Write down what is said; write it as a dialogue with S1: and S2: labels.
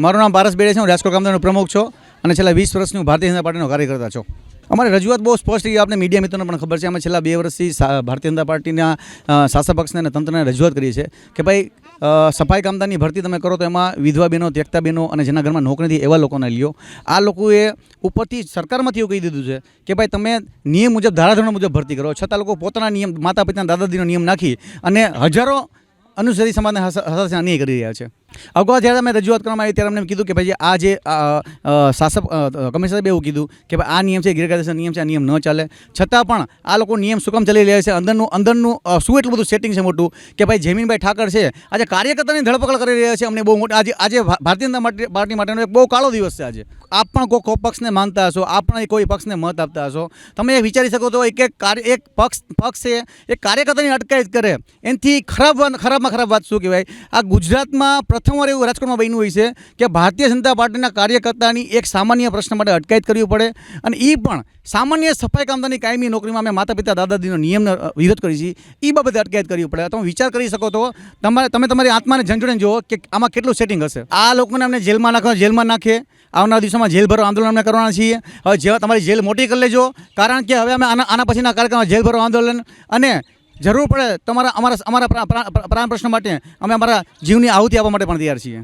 S1: મારું નામ પારસ બેડે છે. હું રાજકોટ કામદારનો પ્રમુખ છું અને છેલ્લા 20 વર્ષથી હું ભારતીય જનતા પાર્ટીનો કાર્યકર્તા છું. અમારી રજૂઆત બહુ સ્પષ્ટ છે, આપણે મીડિયા મિત્રોને પણ ખબર છે. અમે છેલ્લા 2 વર્ષથી ભારતીય જનતા પાર્ટીના શાસક પક્ષને અને તંત્રને રજૂઆત કરી છે કે ભાઈ સફાઈ કામદારની ભરતી તમે કરો તો એમાં વિધવા બહેનો, ત્યક્તા બહેનો અને જેના ઘરમાં નોકરી નથી એવા લોકોને લ્યો. આ લોકોએ ઉપરથી સરકારમાંથી એવું કહી દીધું છે કે ભાઈ તમે નિયમ મુજબ, ધારાધોરણ મુજબ ભરતી કરો, છતાં લોકો પોતાના નિયમ, માતા પિતાના દાદાજીનો નિયમ નાખી અને હજારો અનુસૂચિત સમાજને સાથે અન્યાય કરી રહ્યા છે. અગાઉ જ્યારે અમે રજૂઆત કરવામાં આવી ત્યારે અમને કીધું કે ભાઈ આ જે શાસક કમિશનર સાહેબે એવું કીધું કે ભાઈ આ નિયમ છે, ગેરકાયદેસર નિયમ છે, આ નિયમ ન ચાલે. છતાં પણ આ લોકો નિયમ શું કામ ચલાવી રહ્યા છે? અંદરનું શું એટલું બધું સેટિંગ છે મોટું કે ભાઈ જમીનભાઈ ઠાકર છે આજે કાર્યકર્તાની ધરપકડ કરી રહ્યા છે. અમને બહુ મોટા આજે ભારતીય જનતા પાર્ટી માટેનો એક બહુ કાળો દિવસ છે આજે. આપ પણ કોઈ પક્ષને માનતા હશો, આપ પણ કોઈ પક્ષને મત આપતા હશો, તમે એ વિચારી શકો તો એક પક્ષ છે એ કાર્યકર્તાની અટકાયત કરે, એનાથી ખરાબમાં ખરાબ વાત શું કહેવાય? આ ગુજરાતમાં પ્રથમવાર એવું રાજકોટમાં બન્યું હોય છે કે ભારતીય જનતા પાર્ટીના કાર્યકર્તાની એક સામાન્ય પ્રશ્ન માટે અટકાયત કરવી પડે, અને એ પણ સામાન્ય સફાઈ કામદારની કાયમી નોકરીમાં અમે માતા પિતા દાદાજીનો નિયમનો વિરોધ કરી છીએ, એ બાબતે અટકાયત કરવી પડે. તમે વિચાર કરી શકો તો તમે તમારી આત્માને ઝંઝોડીને જુઓ કે આમાં કેટલું સેટિંગ હશે. આ લોકોને અમને જેલમાં નાખે. આવનારા દિવસોમાં જેલ ભરો આંદોલન અમે કરવાના છીએ. હવે જેવા તમારી જેલ મોટી કરી લેજો, કારણ કે હવે અમે આના પછીના કાર્યક્રમમાં જેલ ભરો આંદોલન, અને જરૂર પડે અમારા પ્રાણ પ્રશ્ન માટે અમે અમારા જીવની આહુતિ આપવા માટે પણ તૈયાર છીએ.